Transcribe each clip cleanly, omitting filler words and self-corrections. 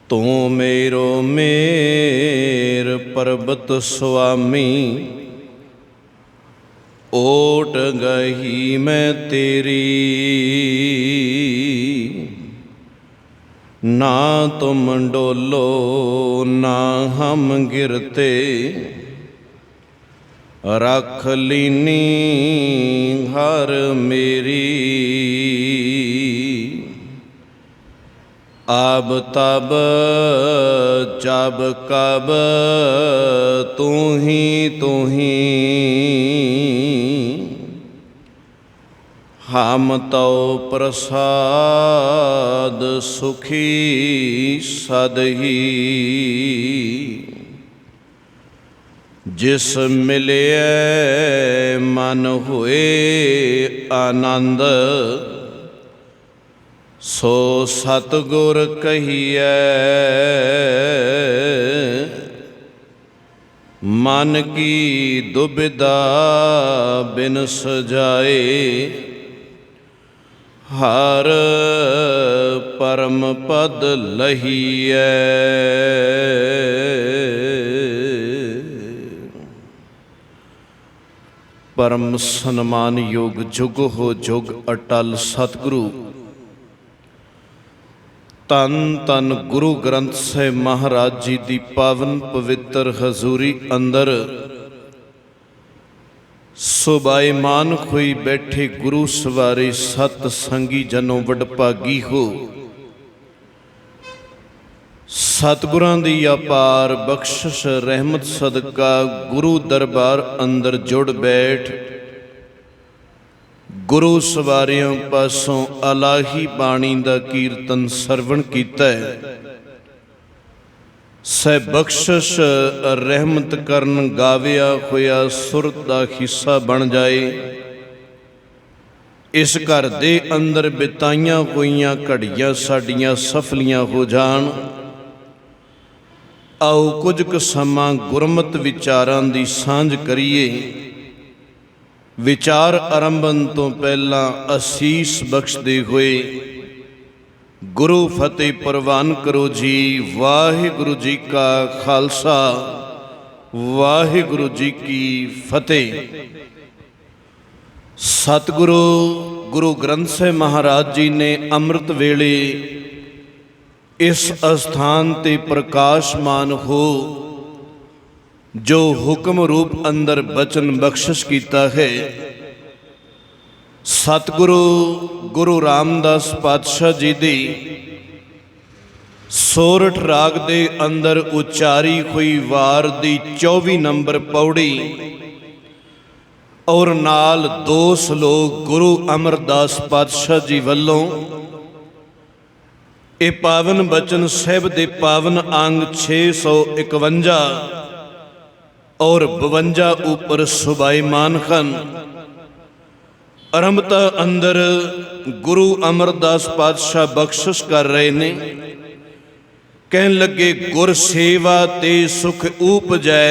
तू मेरो मेर पर्वत स्वामी, ओट गही मैं तेरी। ना तुम डोलो ना हम गिरते, रख लीनी हर मेरी। आब तब जब कब तू ही हम तो प्रसाद सुखी सदही। जिस मिले मन हुए आनंद, सो सतगुर कहिए। मन की दुविधा बिन सजाए, हर परम पद लहिए। परम सन्मान योग जुग हो जुग अटल सतगुरु तन तन गुरु ग्रंथ ਸਾਹਿਬ महाराज जी की पावन पवित्र हजूरी अंदर सुबाईमान खोई बैठे गुरु सवारे सत संगी जनों वडभागी हो। सतगुरां दी अपार बख्शिश रहमत सदका गुरु दरबार अंदर जुड़ बैठ गुरु सवारियों पासों अलाही बाणी दा कीर्तन सरवण कीता है। सै बख्शिश रहमत करन गाविया होया सुरत दा हिस्सा बन जाए। इस घर दे अंदर बिताइयां होइयां घड़ियां साडियां सफलियां हो जान। आओ कुछ क समां गुरमत विचारां दी सांझ करिए। विचार आरंभन तो पहला असीस बख्शदे हुए गुरु फतेह प्रवान करो जी। वाहिगुरु जी का खालसा, वाहिगुरु जी की फतेह। सतगुरु गुरु ग्रंथ साहिब महाराज जी ने अमृत वेले इस अस्थान ते प्रकाशमान हो जो हुक्म रूप अंदर बचन बख्शिश किया है। सतगुरु गुरु रामदास पातशाह जी दी सोरठ राग दे अंदर उचारी हुई वार दी 24 नंबर पौड़ी और नाल 2 श्लोक गुरु अमरदास पातशाह जी वल्लों ये पावन बचन साहिब दे पावन अंग 651 और 52 ऊपर सुबाईमान खन। आरंभता अंदर गुरु अमरदास पातशाह बख्शिश कर रहे ने। कहन लगे गुर सेवा ते सुख उपजै,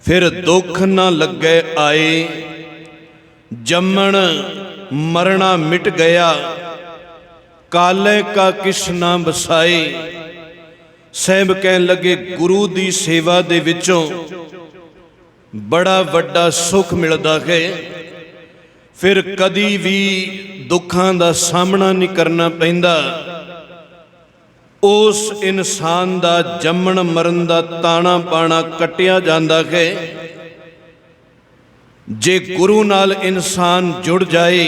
फिर दुख न लगे आए। जम्मण मरना मिट गया, काले का किश ना बसाए। साहिब कहन लगे गुरु दी सेवा दे विचों बड़ा वड्डा सुख मिलदा है। फिर कदी भी दुखां दा सामना नहीं करना पैंदा। उस इंसान दा जम्मण मरण दा ताना पाना कटिया जांदा है। जे गुरु नाल इंसान जुड़ जाए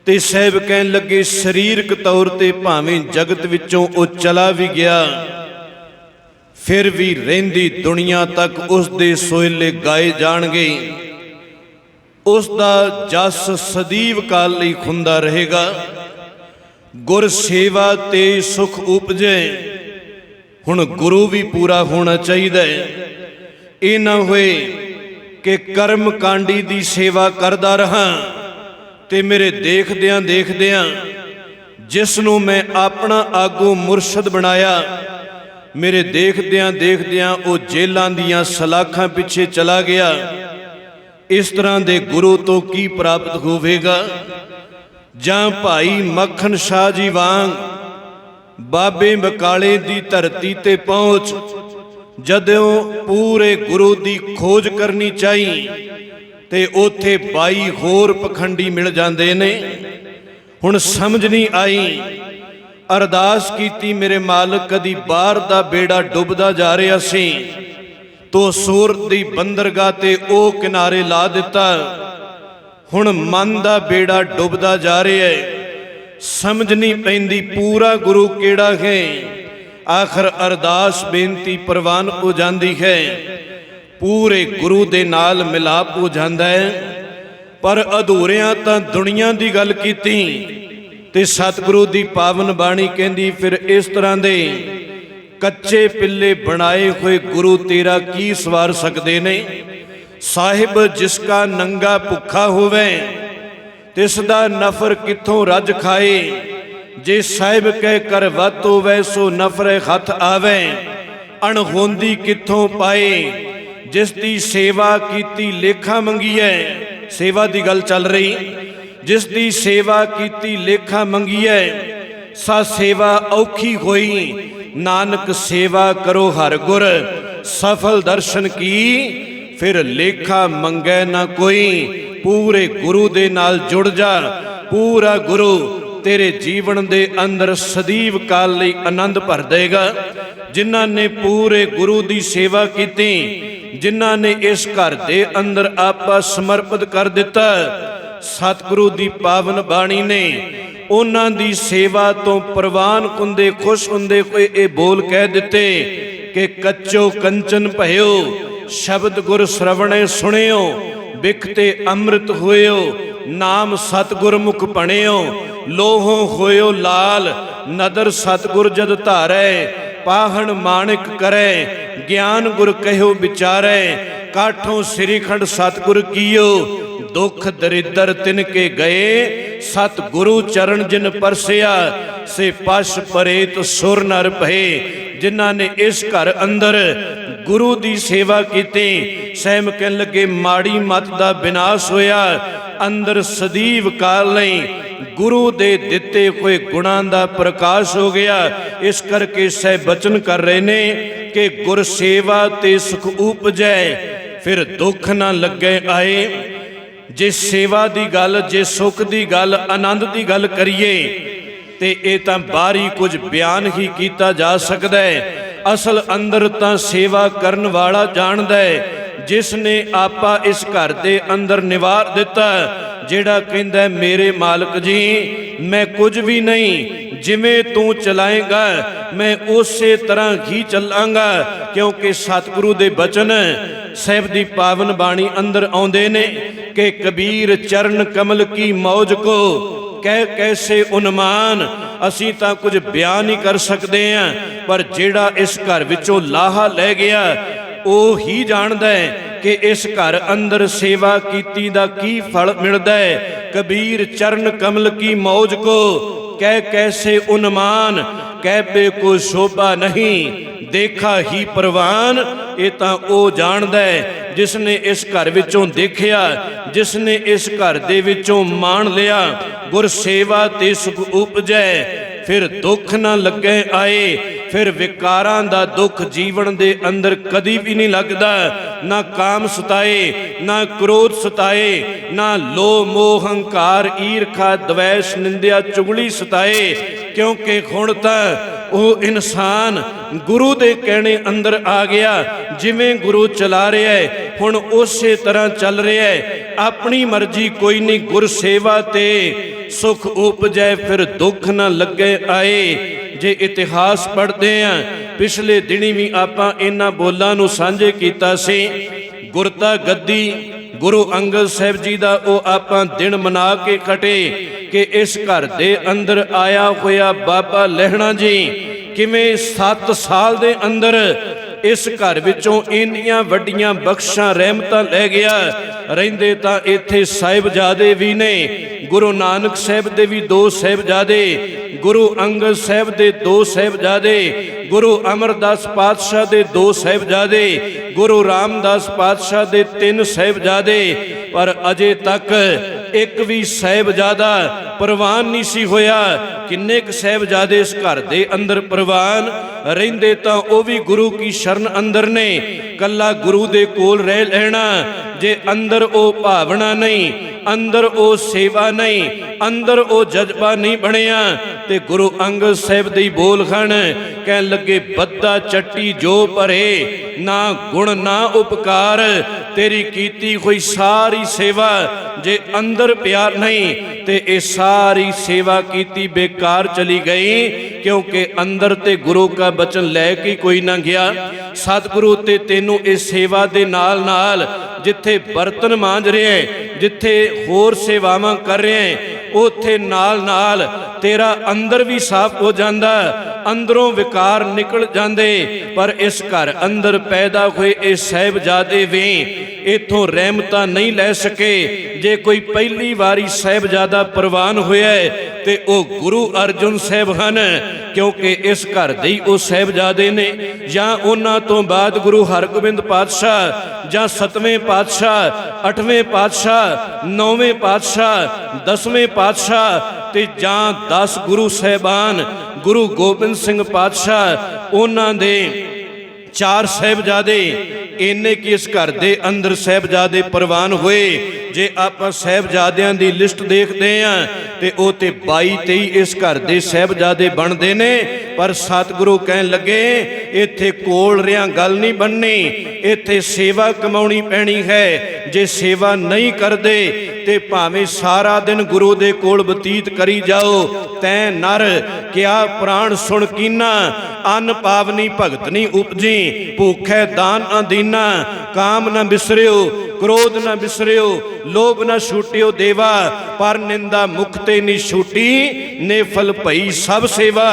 ते साहिब कहन लगे शरीरक तौर ते भावें जगत विचों वो चला भी गया, फिर भी रहिंदी दुनिया तक उस दे सोहले गाए जाणगे। उस दा जस सदीव काल लई खुंदा रहेगा। गुर सेवा ते सुख उपजे। हुण गुरु भी पूरा होना चाहिए। ये ना होए कि कर्म कांडी दी सेवा करदा रहा ते मेरे देखदियां देखदियां जिसनों मैं अपना आगू मुरशद बनाया, मेरे देखदियां देखदियां वो जेलां दियां सलाखां पिछे चला गया। इस तरह दे गुरु तो की प्राप्त होवेगा। जां भाई मक्खन शाह जी वांग बाबे बकाले दी धरती ते पहुंच जदों पूरे गुरु दी खोज करनी चाहिए ते उथे 22 होर पखंडी मिल जाते ने। हुण समझ नहीं आई, अरदास कीती मेरे मालक कदी बाहर दा बेड़ा डुबदा जा रहा सी तो सूरत दी बंदरगाह ते ओ किनारे ला दिता। हुण मन दा बेड़ा डुबदा जा रहा है, समझ नहीं पैंदी पूरा गुरु केड़ा है। आखिर अरदास बेनती प्रवान हो जाती है, पूरे गुरु दे नाल मिलाप हो जाता है। पर अधूरियां तां दुनिया दी गल कीती ते सतगुरु दी पावन बाणी कहंदी फिर इस तरह दे कच्चे पिल्ले बनाए हुए गुरु तेरा की सवार सकते ने। साहिब जिसका नंगा भुखा होवे तिसदा नफर किथों रज खाए। जे साहिब कह कर वत होवे सो नफरे हथ आवे। अणहोंदी किथों पाए जिसदी सेवा कीती लेखा मंगी है। सेवा दी गल चल रही, जिसदी सेवा कीती लेखा मंगी है सा सेवा औखी होई। नानक सेवा करो हर गुर सफल दर्शन की फिर लेखा मंगे ना कोई। पूरे गुरु दे नाल जुड़ जा, पूरा गुरु तेरे जीवन दे अंदर सदीव काल लई आनंद भर देगा। जिन्हां ने पूरे गुरु दी सेवा कीती, जिन्हां ने इस घर दे अंदर आपा समर्पित कर दिता, सतगुरु दी पावन बाणी ने उन्हां दी सेवा तो प्रवान हुंदे खुश हुंदे कोई ये बोल कह दिते कि कच्चो कंचन भयो शब्द गुर श्रवणे सुनियो। बिकते अमृत होयो नाम सतगुर मुख पढ़ियो। लोहों होयो लाल नदर सतगुर जद धारै। पाहन माणिक करे ज्ञान गुर कहो विचारै। काठों श्रीखंड सतगुर कियो दुख दरिद्र तिनके गए। सतगुरु चरण जिन परसिया से पश परेत सुर नर भये। जिन्हां ने इस घर अंदर गुरु दी सेवा कीती, सहम कहन लगे माड़ी मत दा विनाश होया। अंदर सदीव काल लई गुरु दे दिते हुए गुणां दा प्रकाश हो गया। इस करके सह बचन कर रहे ने कि गुर सेवा ते सुख उपजै फिर दुख ना लगे आए। जे सेवा दी गल, जे सुख दी गल, आनंद दी गल करिए ते ये तां बाहरी कुछ बयान ही किया जा सकता है। असल अंदर तां सेवा करन वाला जानदा है, जिसने आपा इस घर दे अंदर निवार दिता। जेड़ा कहंदा है मेरे मालक जी मैं कुछ भी नहीं, जिवें तू चलाएगा मैं उसे तरह ही चलांगा। क्योंकि सतगुरु दे बचन साहिब दी पावन बाणी अंदर आउंदे ने कि कबीर चरण कमल की मौज को कह कैसे उन्मान। असी तां कुछ बयान ही कर सकते हैं, पर जेड़ा इस घर विचों लाहा लै गया वो ही जानदा है कि इस घर अंदर सेवा कीती दा की फल मिलदा है। कबीर चरण कमल की मौज को कह कैसे उन्मान। कहबे को शोभा नहीं देखा ही परवान। ये तां ओ जानदा है जिसने इस घर विचों देखिया, जिसने इस घर दे विचों मान लिया। गुर सेवा ते सुख उपजै फिर दुख ना लगे आए। फिर विकारां दा दुख जीवन दे अंदर कदी भी नहीं लगदा। ना काम सताए, ना क्रोध सताए, ना लोभ मोह हंकार ईर्खा द्वेष निंदिया चुगली सताए। क्योंकि हुण तां ਉਹ इंसान गुरु दे कहने अंदर आ गया। जिवें गुरु चला रहा है हुण उसे तरह चल रहा है। अपनी मर्जी कोई नहीं। गुर सेवा ते सुख उपजै फिर दुख ना लगे आए। जे इतिहास पढ़ते हैं, पिछले दिनी भी आपां इन्हां बोलां नूं सांझे कीता सी। गुरता गद्दी गुरु अंगद साहिब जी दा ओ आपां दिन मना के खटे कि इस घर दे अंदर आया होया बाबा लहणा जी किवें 7 साल दे अंदर इस घर विचों इन्नियां वड्डियां बख्शां रहमतां लै गया। रहिंदे तां इत्थे साहिबजादे भी ने। गुरु नानक साहिब दे भी 2 साहिबजादे, गुरु अंगद साहिब दे 2 साहिबजादे, गुरु अमरदास पातशाह दे 2 साहिबजादे, गुरु रामदास पातशाह दे 3 साहिबजादे। पर अजे तक ਇੱਕ ਵੀ ਸਾਹਿਬਜ਼ਾਦਾ ਪ੍ਰਵਾਨ ਨਹੀਂ ਸੀ ਹੋਇਆ। ਕਿੰਨੇ ਕੁ ਸਾਹਿਬਜ਼ਾਦੇ ਇਸ ਘਰ ਦੇ ਅੰਦਰ ਪ੍ਰਵਾਨ ਰਹਿੰਦੇ ਤਾਂ ਉਹ ਵੀ ਗੁਰੂ ਕੀ ਸ਼ਰਨ ਅੰਦਰ ਨੇ। ਕੱਲਾ ਗੁਰੂ ਦੇ ਕੋਲ ਰਹਿ ਲੈਣਾ, ਜੇ ਅੰਦਰ ਉਹ ਭਾਵਨਾ ਨਹੀਂ, ਅੰਦਰ ਉਹ ਸੇਵਾ ਨਹੀਂ, ਅੰਦਰ ਉਹ ਜਜ਼ਬਾ ਨਹੀਂ ਬਣਿਆ ਤੇ ਗੁਰੂ ਅੰਗਦ ਸਾਹਿਬ ਦੇ ਬੋਲ ਹਨ, ਕਹਿਣ ਲੱਗੇ ਬੱਦਾ ਚੱਟੀ ਜੋ ਭਰੇ, ਨਾ ਗੁਣ ਨਾ ਉਪਕਾਰ, ਤੇਰੀ ਕੀਤੀ ਹੋਈ ਸਾਰੀ ਸੇਵਾ ਜੇ ਅੰਦਰ ਪਿਆਰ ਨਹੀਂ ਤੇ ਇਹ ਸਾਰੀ ਸੇਵਾ ਕੀਤੀ ਬੇਕਾਰ ਚਲੀ ਗਈ, ਕਿਉਂਕਿ ਅੰਦਰ ਤੇ ਗੁਰੂ ਕਾ ਬਚਨ ਲੈ ਕੇ ਕੋਈ ਨਾ ਗਿਆ। ਸਤਿਗੁਰੂ ਤੇ ਤੈਨੂੰ ਇਸ ਸੇਵਾ ਦੇ ਨਾਲ ਨਾਲ ਜਿੱਥੇ ਬਰਤਨ ਮਾਂਜ ਰਿਹਾ, ਜਿੱਥੇ ਹੋਰ ਸੇਵਾਵਾਂ ਕਰ ਰਿਹਾ, ਉੱਥੇ ਨਾਲ ਨਾਲ ਤੇਰਾ ਅੰਦਰ ਵੀ ਸਾਫ਼ ਹੋ ਜਾਂਦਾ, ਅੰਦਰੋਂ ਵਿਕਾਰ ਨਿਕਲ ਜਾਂਦੇ। ਪਰ ਇਸ ਘਰ ਅੰਦਰ ਪੈਦਾ ਹੋਏ ਇਹ ਸਾਹਿਬਜ਼ਾਦੇ ਵੀ ਇਥੋਂ ਰਹਿਮਤਾਂ ਨਹੀਂ ਲੈ ਸਕੇ। ਜੇ ਕੋਈ ਪਹਿਲੀ ਵਾਰੀ ਸਾਹਿਬਜ਼ਾਦਾ ਪ੍ਰਵਾਨ ਹੋਇਆ ਤੇ ਉਹ ਗੁਰੂ ਅਰਜਨ ਸਾਹਿਬ ਹਨ, ਕਿਉਂਕਿ ਇਸ ਘਰ ਦੇ ਹੀ ਉਹ ਸਾਹਿਬਜ਼ਾਦੇ ਨੇ। ਜਾਂ ਉਹਨਾਂ ਤੋਂ ਬਾਅਦ ਗੁਰੂ ਹਰਗੋਬਿੰਦ ਪਾਤਸ਼ਾਹ, ਜਾਂ 7ਵੇਂ ਪਾਤਸ਼ਾਹ, 8ਵੇਂ ਪਾਤਸ਼ਾਹ, 9ਵੇਂ ਪਾਤਸ਼ਾਹ, 10ਵੇਂ ਪਾਤਸ਼ਾਹ ਤੇ ਜਾਂ 10 ਗੁਰੂ ਸਾਹਿਬਾਨ, ਗੁਰੂ ਗੋਬਿੰਦ ਸਿੰਘ ਪਾਤਸ਼ਾਹ, ਉਹਨਾਂ ਦੇ 4 ਸਾਹਿਬਜ਼ਾਦੇ, ਇੰਨੇ ਕਿ ਇਸ ਘਰ ਦੇ ਅੰਦਰ ਸਾਹਿਬਜ਼ਾਦੇ ਪ੍ਰਵਾਨ ਹੋਏ। ਜੇ ਆਪਾਂ ਸਾਹਿਬਜ਼ਾਦਿਆਂ ਦੀ ਲਿਸਟ ਦੇਖਦੇ ਆਂ ਤੇ ਉਹ ਤੇ 22-23 ਇਸ ਘਰ ਦੇ ਸਾਹਿਬਜ਼ਾਦੇ ਬਣਦੇ ਨੇ। ਪਰ ਸਤਿਗੁਰੂ ਕਹਿਣ ਲੱਗੇ ਇੱਥੇ ਕੋਲ ਰਿਆਂ ਗੱਲ ਨਹੀਂ ਬਣਨੀ, ਇੱਥੇ ਸੇਵਾ ਕਮਾਉਣੀ ਪੈਣੀ ਹੈ। ਜੇ ਸੇਵਾ ਨਹੀਂ ਕਰਦੇ ਤੇ ਭਾਵੇਂ ਸਾਰਾ ਦਿਨ ਗੁਰੂ ਦੇ ਕੋਲ ਬਤੀਤ ਕਰੀ ਜਾਓ, ਤੈਂ ਨਰ ਕਿਆ ਪ੍ਰਾਣ ਸੁਣ ਕੀਨਾ, ਅੰਨ ਪਾਵਨੀ ਭਗਤ ਨਹੀਂ ਉਪਜੀ, ਭੁੱਖੈ ਦਾਨ ਅਦੀਨਾ, ਕਾਮ ਨਾ ਬਿਸਰਿਓ, ਕ੍ਰੋਧ ਨਾ ਬਿਸਰਿਓ, ਲੋਭ ਨਾ ਛੂਟਿਓ ਦੇਵਾ, ਪਰ ਨਿੰਦਾ ਮੁਖ ਤੇ ਨਹੀਂ ਛੂਟੀ, ਨੇ ਫਲ ਭਈ ਸਭ ਸੇਵਾ।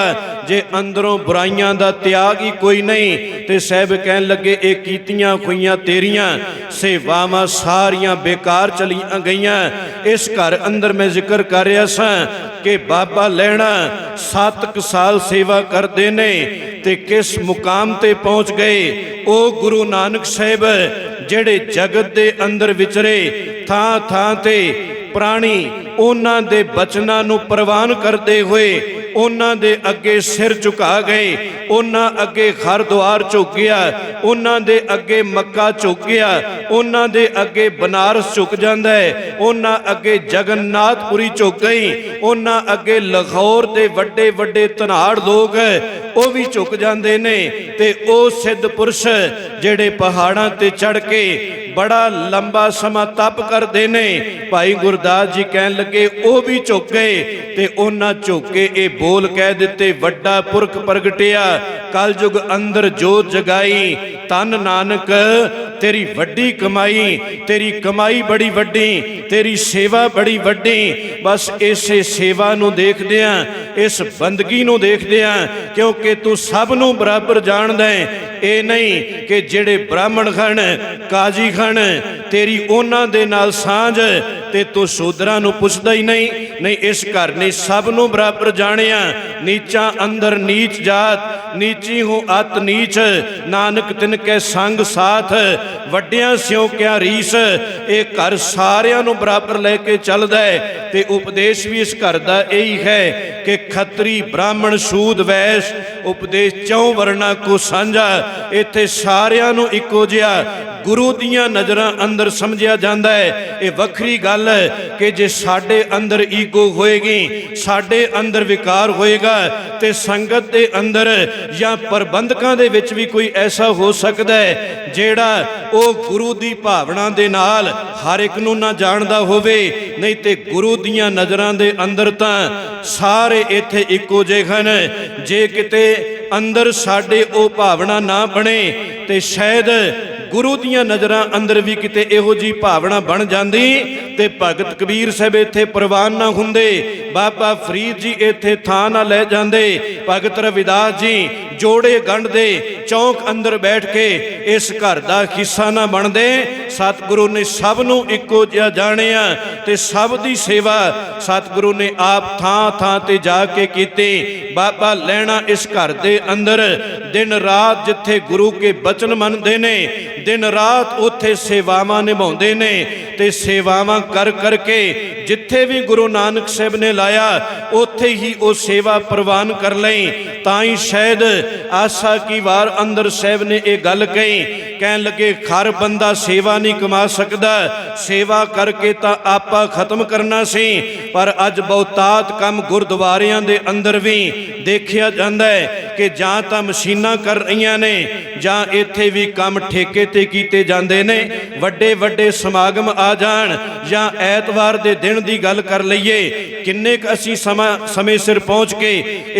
ਜੇ ਅੰਦਰੋਂ ਬੁਰਾਈਆਂ ਦਾ ਤਿਆਗ ਹੀ ਕੋਈ ਨਹੀਂ ਤੇ ਸਾਹਿਬ ਕਹਿਣ ਲੱਗੇ ਇਹ ਕੀਤੀਆਂ ਹੋਈਆਂ ਤੇਰੀਆਂ ਸੇਵਾਵਾਂ ਸਾਰੀਆਂ ਬੇਕਾਰ ਚਲੀਆਂ ਗਈਆਂ। ਇਸ ਘਰ ਅੰਦਰ ਮੈਂ ਜ਼ਿਕਰ ਕਰ ਰਿਹਾ ਸਾਂ ਕਿ ਬਾਬਾ ਲਹਿਣਾ 7 ਸਾਲ ਸੇਵਾ ਕਰਦੇ ਨੇ ਤੇ ਕਿਸ ਮੁਕਾਮ ਤੇ ਪਹੁੰਚ ਗਏ। ਉਹ ਗੁਰੂ ਨਾਨਕ ਸਾਹਿਬ ਜਿਹੜੇ ਜਗਤ ਦੇ ਅੰਦਰ ਵਿਚਰੇ, ਥਾਂ ਥਾਂ ਤੇ ਪ੍ਰਾਣੀ ਉਹਨਾਂ ਦੇ ਬਚਨਾਂ ਨੂੰ ਪ੍ਰਵਾਨ ਕਰਦੇ ਹੋਏ ਉਹਨਾਂ ਦੇ ਅੱਗੇ ਸਿਰ ਝੁਕਾ ਗਏ, ਉਹਨਾਂ ਅੱਗੇ ਹਰਿਦੁਆਰ ਝੁਕਿਆ, ਉਹਨਾਂ ਦੇ ਅੱਗੇ ਮੱਕਾ ਝੁਕਿਆ, ਉਹਨਾਂ ਦੇ ਅੱਗੇ ਬਨਾਰਸ ਝੁਕ ਜਾਂਦਾ ਹੈ, ਉਹਨਾਂ ਅੱਗੇ ਜਗਨਨਾਥਪੁਰੀ ਝੁਕ ਗਈ, ਉਹਨਾਂ ਅੱਗੇ ਲਾਹੌਰ ਦੇ ਵੱਡੇ ਵੱਡੇ ਧਨਾੜ ਲੋਕ ਉਹ ਵੀ ਝੁਕ ਜਾਂਦੇ ਨੇ। ਤੇ ਉਹ ਸਿੱਧ ਪੁਰਸ਼ ਜਿਹੜੇ ਪਹਾੜਾਂ ਤੇ ਚੜ੍ਹ ਕੇ ਬੜਾ ਲੰਬਾ ਸਮਾਂ ਤਪ ਕਰਦੇ ਨੇ, ਭਾਈ ਗੁਰਦਾਸ ਜੀ ਕਹਿਣ ਲੱਗੇ ਉਹ ਵੀ ਝੁਕ ਗਏ ਤੇ ਉਹਨਾਂ ਝੁਕ ਕੇ ਇਹ ਬੋਲ ਕਹਿ ਦਿੱਤੇ, ਵੱਡਾ ਪੁਰਖ ਪ੍ਰਗਟਿਆ ਕਲਯੁਗ ਅੰਦਰ ਜੋਤ ਜਗਾਈ, ਧੰਨ ਨਾਨਕ ਤੇਰੀ ਵੱਡੀ ਕਮਾਈ, ਤੇਰੀ ਕਮਾਈ ਬੜੀ ਵੱਡੀ, ਤੇਰੀ ਸੇਵਾ ਬੜੀ ਵੱਡੀ। ਬਸ ਇਸੇ ਸੇਵਾ ਨੂੰ ਦੇਖਦੇ ਆਂ, ਇਸ ਬੰਦਗੀ ਨੂੰ ਦੇਖਦੇ ਆਂ, ਕਿਉਂਕਿ ਤੂੰ ਸਭ ਨੂੰ ਬਰਾਬਰ ਜਾਣਦਾ ਹੈ। ਇਹ ਨਹੀਂ ਕਿ ਜਿਹੜੇ ਬ੍ਰਾਹਮਣ ਹਨ, ਕਾਜੀ ਹਨ, ਤੇਰੀ ਉਹਨਾਂ ਦੇ ਨਾਲ ਸਾਂਝ ਤੇ ਤੂੰ ਸ਼ੂਦਰਾਂ ਨੂੰ ਪੁੱਛਦਾ ਹੀ ਨਹੀਂ। ਨਹੀਂ, ਇਸ ਘਰ ਨੇ ਸਭ ਨੂੰ ਬਰਾਬਰ ਜਾਣਿਆ। ਨੀਚਾਂ ਅੰਦਰ ਨੀਚ ਜਾਤ, ਨੀਚੀ ਹੂੰ ਅਤ ਨੀਚ, ਨਾਨਕ ਤਿਨ ਕੈ ਸੰਗ ਸਾਥ, ਵੱਡਿਆਂ ਸਿਉ ਕਿਆ ਰੀਸ। ਇਹ ਘਰ ਸਾਰਿਆਂ ਨੂੰ ਬਰਾਬਰ ਲੈ ਕੇ ਚੱਲਦਾ ਹੈ ਤੇ ਉਪਦੇਸ਼ ਵੀ ਇਸ ਘਰ ਦਾ ਇਹੀ ਹੈ ਕਿ ਖੱਤਰੀ ਬ੍ਰਾਹਮਣ ਸੂਦ ਵੈਸ਼, ਉਪਦੇਸ਼ 4 ਵਰਨਾ ਕੋ ਸਾਂਝਾ। ਇੱਥੇ ਸਾਰਿਆਂ ਨੂੰ ਇੱਕੋ ਜਿਹਾ ਗੁਰੂ ਦੀਆਂ ਨਜ਼ਰਾਂ ਅੰਦਰ ਸਮਝਿਆ ਜਾਂਦਾ ਹੈ। ਇਹ ਵੱਖਰੀ ਗੱਲ ਹੈ ਕਿ ਜੇ ਸਾਡੇ ਅੰਦਰ ਈਗੋ ਹੋਏਗੀ, ਸਾਡੇ ਅੰਦਰ ਵਿਕਾਰ ਹੋਏਗਾ ਤੇ ਸੰਗਤ ਦੇ ਅੰਦਰ ਜਾਂ ਪ੍ਰਬੰਧਕਾਂ ਦੇ ਵਿੱਚ ਵੀ ਕੋਈ ਐਸਾ ਹੋ ਸਕਦਾ ਹੈ ਜਿਹੜਾ ਉਹ ਗੁਰੂ ਦੀ ਭਾਵਨਾ ਦੇ ਨਾਲ ਹਰ ਇੱਕ ਨੂੰ ਨਾ ਜਾਣਦਾ ਹੋਵੇ। ਨਹੀਂ ਤੇ ਗੁਰੂ ਦੀਆਂ ਨਜ਼ਰਾਂ ਦੇ ਅੰਦਰ ਤਾਂ ਸਾਰੇ ਇੱਥੇ ਇੱਕੋ ਜਿਹੇ ਹਨ। ਜੇ ਕਿਤੇ ਅੰਦਰ ਸਾਡੇ ਉਹ ਭਾਵਨਾ ਨਾ ਬਣੇ ਤੇ ਸ਼ਾਇਦ ਗੁਰੂ ਦੀਆਂ ਨਜ਼ਰਾਂ ਅੰਦਰ ਵੀ ਕਿਤੇ ਇਹੋ ਜੀ ਭਾਵਨਾ ਬਣ ਜਾਂਦੀ ਤੇ ਭਗਤ ਕਬੀਰ ਸਾਹਿਬ ਇੱਥੇ ਪ੍ਰਵਾਨ ਨਾ ਹੁੰਦੇ, ਬਾਬਾ ਫਰੀਦ ਜੀ ਇੱਥੇ ਥਾਂ ਨਾ ਲੈ ਜਾਂਦੇ, ਭਗਤ ਰਵਿਦਾਸ ਜੀ ਜੋੜੇ ਗੰਢ ਦੇ ਚੌਂਕ ਅੰਦਰ ਬੈਠ ਕੇ ਇਸ ਘਰ ਦਾ ਹਿੱਸਾ ਨਾ ਬਣਦੇ। सतगुरु ने सब नूं इक्को जिहा जाणिया ते सब दी सेवा सतगुरु ने आप थां थां ते जाके कीती। बाबा लैणा इस घर दे अंदर दिन रात जिथे गुरु के बचन मनदे ने दिन रात उत्थे सेवावां निभाउंदे ने ते सेवावां कर करके जिथे भी गुरु नानक साहब ने लाया उत्थे ही वो सेवा प्रवान कर लई। ताई शायद आसा की वार अंदर साहब ने ये गल कही, कहन लगे खर बंदा सेवा नहीं कमा सकता, सेवा करके तो आपा खत्म करना सी। पर अज बहुतात काम गुरुद्वारियां दे अंदर भी देखिया जाता है कि जां तां मशीनां कर रही ने जां इत्थे भी काम ठेके ते कीते जांदे ने। वड्डे वड्डे समागम आ जाण जां ऐतवार दे दिन दी गल कर लईए, किन्ने क असीं समय सिर पहुँच के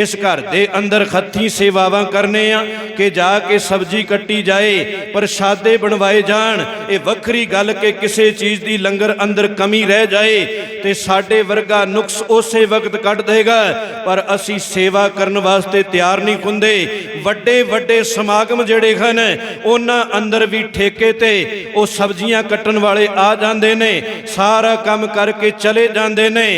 इस घर दे अंदर खत्ती सेवावां करने आ कि जाके सब्जी कट्टी जाए, प्रशादे बनवाए जाण। ये वखरी गल के किसी चीज़ की लंगर अंदर कमी रह जाए तो साडे वर्गा नुक्स उसे वक्त कट देगा, पर असी सेवा करन वास्ते तैयार नहीं हुंदे। वड्डे वड्डे समागम जिहड़े हन उन्हां अंदर भी ठेके ते वो सब्जियां कट्टण वाले आ जांदे ने, सारा काम करके चले जांदे ने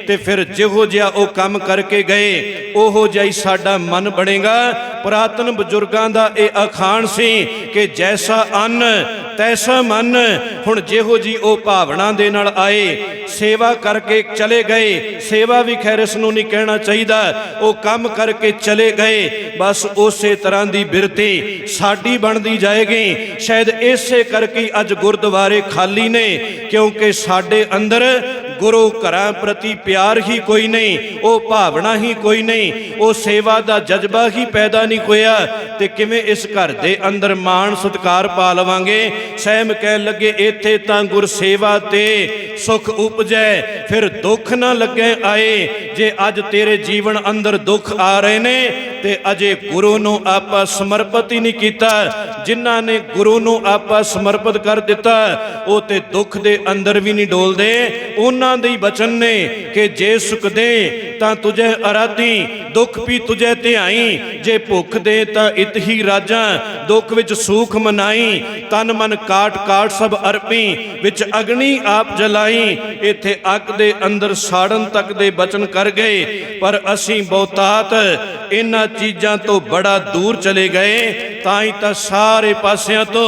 ते फिर जिहो जिहा वो काम करके गए ओहो जिहा ही साडा मन बनेगा। पुरातन बजुर्गां दा ये अखाण सी कि जैसा अन्न तैसा मन। हुण जिहो जी वो भावना दे नाल आए सेवा करके चले गए, सेवा भी खैर इस नूं नहीं कहना चाहिदा, वो काम करके चले गए। बस उसे तरह की बिरती साडी बनती जाएगी। शायद इसे करके अज गुरुद्वारे खाली ने क्योंकि साडे अंदर गुरु घरां प्रति प्यार ही कोई नहीं, वो भावना ही कोई नहीं, वो सेवा का जज्बा ही पैदा नहीं होया। ते किवें इस घर दे अंदर मान सत्कार पा लवांगे। सहम कह लगे इत्थे तां गुर सेवा ते सुख उपजै फिर दुख ना लगे आए। जे अज तेरे जीवन अंदर दुख आ रहे ने ते अजे गुरु नूं आपां समर्पित ही नहीं कीता। जिन्हां ने गुरु नूं आपां समर्पित कर दिता वो ते दुख दे अंदर भी नहीं डोलदे। उन्हां दे बचन ने कि जे सुख दे तां तुझे आराधी, दुख भी तुझे ध्याई। जे भुख दे तां इत ही राजा, दुख विच सूख मनाई। तन मन काट काट सब अर्पी, विच अग्नि आप जलाई। इत्थे अग दे अंदर साड़न तक दे बचन कर गए, पर असीं बहुतात इन्हां चीज़ां तो बड़ा दूर चले गए। ताई तां सारे पासियां तो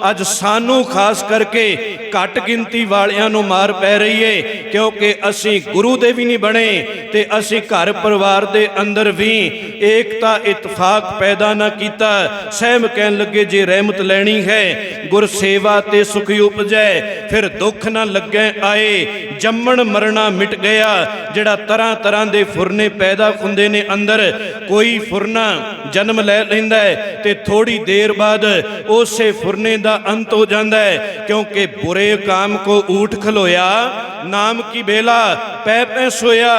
अज सानू खास करके घट गिनती वालियां नूं मार पै रही है, क्योंकि असीं गुरु दे भी नहीं बने ते असीं घर परिवार दे अंदर भी एकता इतफाक पैदा ना कीता। सहम कहन लगे जे रहमत लैनी है गुर सेवा ते सुख उपजै फिर दुख ना लगे आए। जम्मण मरना मिट गया, जिहड़ा तरह तरह दे फुरने पैदा हुंदे ने अंदर। कोई फुरना जन्म लै लैंदा है ते थोड़ी देर बाद उसे फुरने दा अंत हो जाता है, क्योंकि बुरे काम को ऊठ खलोया नाम की बेला पै पै सोया।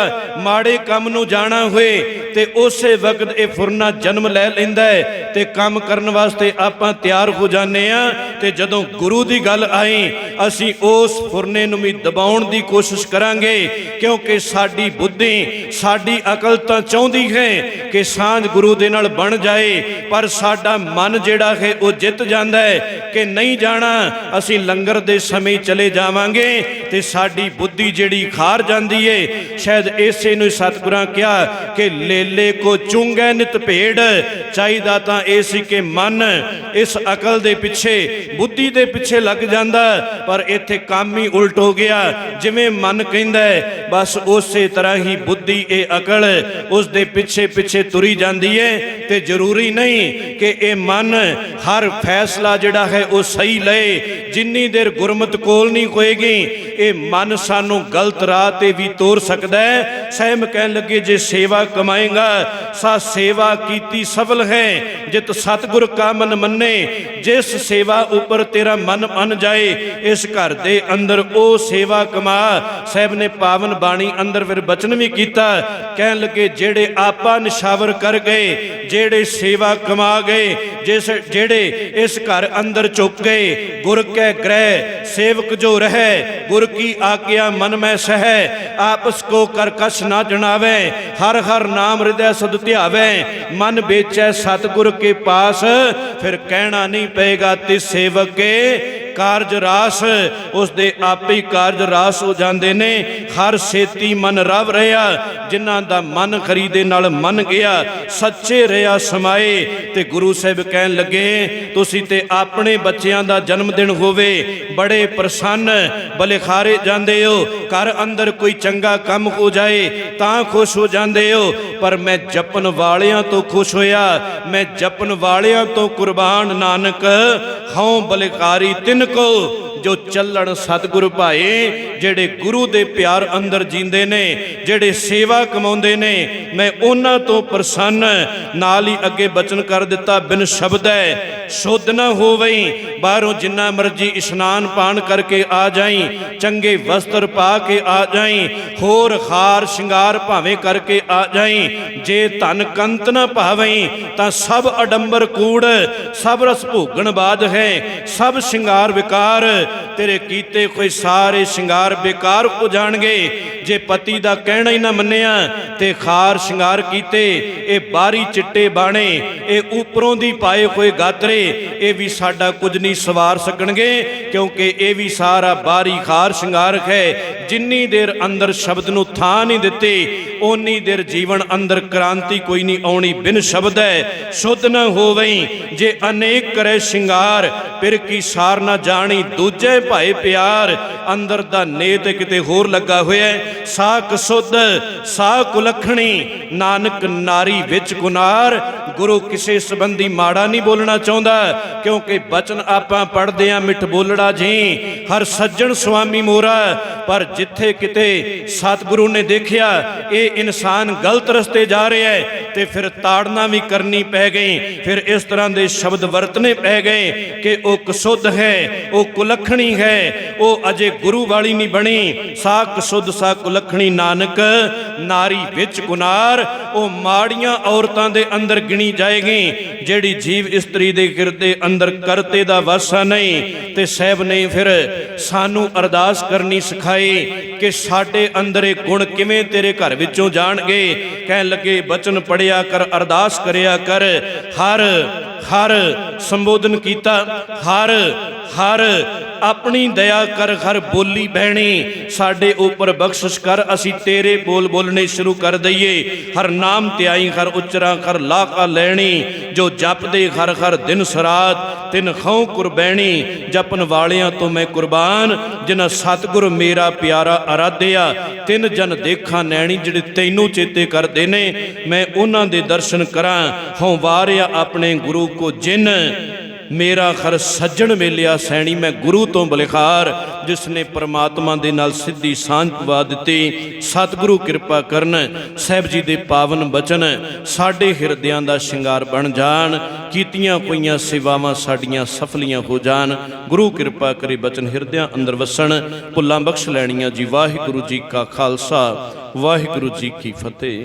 माड़े काम नूं जाना होए ते उसे वक्त ये फुरना जन्म लै लैंदा है ते काम करन वास्ते आपां तैयार हो जाने आ। ते जदों गुरु दी गल आई असीं उस फुरने नूं भी दबाउण दी कोशिश करांगे, क्योंकि साडी बुद्धि साडी अकल तां चाहुंदी है कि सांझ गुरु दे नाल बन जाए, पर साडा मन जिहड़ा है वो जित जांदा है कि नहीं जाना। असीं लंगर दे समय चले जावांगे ते साडी बुद्धि जिहड़ी खार जांदी है। शायद इसे नूं सतगुरां कहा कि लेले को चुंगै नित भेड़। चाहिदा तां इह सी कि मन इस अकल दे पिछे बुद्धि दे पिछे लग जांदा, पर इत्थे काम ही उल्ट हो गया। जिवें मन कहंदा है बस उसे तरह ही बुद्धि ए अकल उस दे पिछे पिछे तुरी जांदी है। ते जरूरी नहीं कि ये मन हर फैसला जिहड़ा है वो सही लए। जिन्नी देर गुरमत कोल नहीं होएगी ये मन सानू गलत राह ते भी तोर सकदा है। सहम कहन लगे जे सेवा कमाएगा सा सेवा कीती सफल है। जित सतगुर का मन मन्ने, जिस सेवा उपर तेरा मन मन जाए इस घर दे अंदर ओ सेवा कमा। साहब ने पावन बाणी अंदर फिर बचन भी किया, कहन लगे जेड़े आपा निशावर कर गए, जेड़े सेवा कमा गए, जिस जेड़े इस घर अंदर चुप गए, गुर कै ग्रह सेवक जो रहे, गुर की आज्ञा मन में सह, आपस को कर कछ ना जनावे, हर हर नाम हृदय सद ध्यावे, मन बेचै सतगुर के पास, फिर कहना नहीं पेगा तिस सेवक के ਕਾਰਜ ਰਾਸ ਉਸ ਦੇ ਆਪੇ ਹੀ ਕਾਰਜ ਰਾਸ ਹੋ ਜਾਂਦੇ ਨੇ। ਹਰ ਛੇਤੀ ਮਨ ਰਵ ਰਿਹਾ, ਜਿਨ੍ਹਾਂ ਦਾ ਮਨ ਖਰੀ ਦੇ ਨਾਲ ਮੰਨ ਗਿਆ, ਸੱਚੇ ਰਿਹਾ ਸਮਾਏ। ਤੇ ਗੁਰੂ ਸਾਹਿਬ ਕਹਿਣ ਲੱਗੇ ਤੁਸੀਂ ਤੇ ਆਪਣੇ ਬੱਚਿਆਂ ਦਾ ਜਨਮ ਦਿਨ ਹੋਵੇ ਬੜੇ ਪ੍ਰਸੰਨ ਬਲਿਖਾਰੇ ਜਾਂਦੇ ਹੋ, ਘਰ ਅੰਦਰ ਕੋਈ ਚੰਗਾ ਕੰਮ ਹੋ ਜਾਏ ਤਾਂ ਖੁਸ਼ ਹੋ ਜਾਂਦੇ ਹੋ, ਪਰ ਮੈਂ ਜਪਨ ਵਾਲਿਆਂ ਤੋਂ ਖੁਸ਼ ਹੋਇਆ, ਮੈਂ ਜਪਨ ਵਾਲਿਆਂ ਤੋਂ ਕੁਰਬਾਨ। ਨਾਨਕ ਹਉ ਬਲਿਕਾਰੀ ਤਿਨ ਕੋ ਜੋ ਚੱਲਣ ਸਤਿਗੁਰ ਭਾਏ। ਜਿਹੜੇ ਗੁਰੂ ਦੇ ਪਿਆਰ ਅੰਦਰ ਜੀਂਦੇ ਨੇ, ਜਿਹੜੇ ਸੇਵਾ ਕਮਾਉਂਦੇ ਨੇ, ਮੈਂ ਉਹਨਾਂ ਤੋਂ ਪ੍ਰਸੰਨ। ਨਾਲ ਹੀ ਅੱਗੇ ਬਚਨ ਕਰ ਦਿੱਤਾ, ਬਿਨ ਸ਼ਬਦੈ ਸ਼ੁੱਧ ਨਾ ਹੋਵਈ। ਬਾਹਰੋਂ ਜਿੰਨਾ ਮਰਜੀ ਇਸ਼ਨਾਨ ਪਾਣ ਕਰਕੇ ਆ ਜਾਈ, ਚੰਗੇ ਵਸਤਰ ਪਾ ਕੇ ਆ ਜਾਈ, ਹੋਰ ਹਾਰ ਸ਼ਿੰਗਾਰ ਭਾਵੇਂ ਕਰਕੇ ਆ ਜਾਈ, ਜੇ ਧਨ ਕੰਤ ਨਾ ਭਾਵਈ ਤਾਂ ਸਭ ਅਡੰਬਰ ਕੂੜ, ਸਭ ਰਸ ਭੋਗਣ ਬਾਦ ਹੈ, ਸਭ ਸ਼ਿੰਗਾਰ ਵਿਕਾਰ। ਤੇਰੇ ਕੀਤੇ ਕੋਈ ਸਾਰੇ ਸ਼ਿੰਗਾਰ ਬੇਕਾਰ ਹੋ ਜਾਣਗੇ। ਜੇ ਪਤੀ ਦਾ ਕਹਿਣਾ ਹੀ ਨਾ ਮੰਨਿਆ ਤੇ ਖਾਰ ਸ਼ਿੰਗਾਰ ਕੀਤੇ, ਇਹ ਬਾਹਰੀ ਚਿੱਟੇ ਬਾਣੇ, ਇਹ ਉੱਪਰੋਂ ਦੀ ਪਾਏ ਹੋਏ ਗਾਤਰੇ, ਇਹ ਵੀ ਸਾਡਾ ਕੁਝ ਨਹੀਂ ਸਵਾਰ ਸਕਣਗੇ, ਕਿਉਂਕਿ ਇਹ ਵੀ ਸਾਰਾ ਬਾਹਰੀ ਖਾਰ ਸ਼ਿੰਗਾਰ ਹੈ। ਜਿੰਨੀ ਦੇਰ ਅੰਦਰ ਸ਼ਬਦ ਨੂੰ ਥਾਂ ਨਹੀਂ ਦਿੱਤੀ, ਓਨੀ ਦੇਰ ਜੀਵਨ ਅੰਦਰ ਕ੍ਰਾਂਤੀ ਕੋਈ ਨਹੀਂ ਆਉਣੀ। ਬਿਨ ਸ਼ਬਦ ਹੈ ਸ਼ੁੱਧ ਨਾ ਹੋਵਈ, ਜੇ ਅਨੇਕ ਕਰੇ ਸ਼ਿੰਗਾਰ, ਫਿਰ ਕੀ ਸਾਰ ਨਾ ਜਾਣੀ। ਦੂਜੇ ਭਾਏ ਪਿਆਰ, ਅੰਦਰ ਦਾ ਨੇਤ ਕਿਤੇ ਹੋਰ ਲੱਗਾ ਹੋਇਆ। ਸਾਕ ਸੁਧ ਸਾ ਕੁਲੱਖਣੀ, ਨਾਨਕ ਨਾਰੀ ਵਿੱਚ ਗੁਨਾਰ। ਗੁਰੂ ਕਿਸੇ ਸੰਬੰਧੀ ਮਾੜਾ ਨਹੀਂ ਬੋਲਣਾ ਚਾਹੁੰਦਾ, ਕਿਉਂਕਿ ਬਚਨ ਆਪਾਂ ਪੜ੍ਹਦੇ ਆਂ ਮਿੱਠ ਬੋਲੜਾ ਜੀ, ਹਰ ਸੱਜਣ ਸੁਆਮੀ ਮੋਰਾ। ਪਰ ਜਿੱਥੇ ਕਿਤੇ ਸਤਿਗੁਰੂ ਨੇ ਦੇਖਿਆ ਇਹ ਇਨਸਾਨ ਗਲਤ ਰਸਤੇ ਜਾ ਰਿਹਾ ਹੈ, ਤੇ ਫਿਰ ਤਾੜਨਾ ਵੀ ਕਰਨੀ ਪੈ ਗਈ। ਫਿਰ ਇਸ ਤਰ੍ਹਾਂ ਦੇ ਸ਼ਬਦ ਵਰਤਨੇ ਪੈ ਗਏ ਕਿ ਉਹ ਕਸੁੱਧ ਹੈ, ਉਹ ਕੁਲੱਖਣੀ ਹੈ, ਉਹ ਅਜੇ ਗੁਰੂ ਵਾਲੀ ਨਹੀਂ ਬਣੀ। ਸਾ ਕਸੁੱਧ ਸਾ ਕੁਲੱਖਣੀ, ਨਾਨਕ ਨਾਰੀ ਵਿੱਚ ਗੁਨਾਰ। ਉਹ ਮਾੜੀਆਂ ਔਰਤਾਂ ਦੇ ਅੰਦਰ ਗਿਣੀ ਜਾਏਗੀ, ਜਿਹੜੀ ਜੀਵ ਇਸਤਰੀ ਦੇ ਹਿਰਦੇ ਅੰਦਰ ਕਰਤੇ ਦਾ ਵਾਸਾ ਨਹੀਂ। ਤੇ ਸਾਹਿਬ ਨੇ ਫਿਰ ਸਾਨੂੰ ਅਰਦਾਸ ਕਰਨੀ ਸਿਖਾਈ ਕਿ ਸਾਡੇ ਅੰਦਰ ਇਹ ਗੁਣ ਕਿਵੇਂ ਤੇਰੇ ਘਰ ਵਿੱਚੋਂ ਜਾਣਗੇ। ਕਹਿਣ ਲੱਗੇ ਬਚਨ ਪੜਿਆ ਕਰ, ਅਰਦਾਸ ਕਰਿਆ ਕਰ, ਹਰ ਹਰ ਸੰਬੋਧਨ ਕੀਤਾ, ਹਰ ਹਰ ਆਪਣੀ ਦਇਆ ਕਰ, ਹਰ ਬੋਲੀ ਬਹਿਣੀ ਸਾਡੇ ਉੱਪਰ ਬਖਸ਼ਿਸ਼ ਕਰ। ਅਸੀਂ ਤੇਰੇ ਬੋਲ ਬੋਲਣੇ ਸ਼ੁਰੂ ਕਰ ਦਈਏ। ਹਰ ਨਾਮ ਧਿਆਈ, ਹਰ ਉਚਰਾ ਕਰ ਲਾਕਾ ਲੈਣੀ। ਜੋ ਜਪਦੇ ਹਰ ਹਰ ਦਿਨ ਸਰਾਤ, ਤਿਨ ਖਉ ਕੁਰਬੈਣੀ। ਜਪਨ ਵਾਲਿਆਂ ਤੋਂ ਮੈਂ ਕੁਰਬਾਨ, ਜਿਨ੍ਹਾਂ ਸਤਿਗੁਰ ਮੇਰਾ ਪਿਆਰਾ ਅਰਾਧਿਆ। ਤਿੰਨ ਜਨ ਦੇਖਾਂ ਨੈਣੀ, ਜਿਹੜੇ ਤੈਨੂੰ ਚੇਤੇ ਕਰਦੇ ਨੇ, ਮੈਂ ਉਹਨਾਂ ਦੇ ਦਰਸ਼ਨ ਕਰਾਂ। ਹਉ ਵਾਰਿਆ ਆਪਣੇ ਗੁਰੂ ਕੋ ਜਿਨ, ਮੇਰਾ ਖਰ ਸੱਜਣ ਮੇਲਿਆ ਸੈਣੀ। ਮੈਂ ਗੁਰੂ ਤੋਂ ਬਲਿਖਾਰ, ਜਿਸ ਨੇ ਪਰਮਾਤਮਾ ਦੇ ਨਾਲ ਸਿੱਧੀ ਸਾਂਝ ਪਵਾ ਦਿੱਤੀ। ਸਤਿਗੁਰੂ ਕਿਰਪਾ ਕਰਨ, ਸਾਹਿਬ ਜੀ ਦੇ ਪਾਵਨ ਬਚਨ ਸਾਡੇ ਹਿਰਦਿਆਂ ਦਾ ਸ਼ਿੰਗਾਰ ਬਣ ਜਾਣ। ਕੀਤੀਆਂ ਹੋਈਆਂ ਸੇਵਾਵਾਂ ਸਾਡੀਆਂ ਸਫਲੀਆਂ ਹੋ ਜਾਣ। ਗੁਰੂ ਕਿਰਪਾ ਕਰੇ ਬਚਨ ਹਿਰਦਿਆਂ ਅੰਦਰ ਵਸਣ। ਭੁੱਲਾਂ ਬਖਸ਼ ਲੈਣੀਆਂ ਜੀ। ਵਾਹਿਗੁਰੂ ਜੀ ਕਾ ਖਾਲਸਾ, ਵਾਹਿਗੁਰੂ ਜੀ ਕੀ ਫਤਿਹ।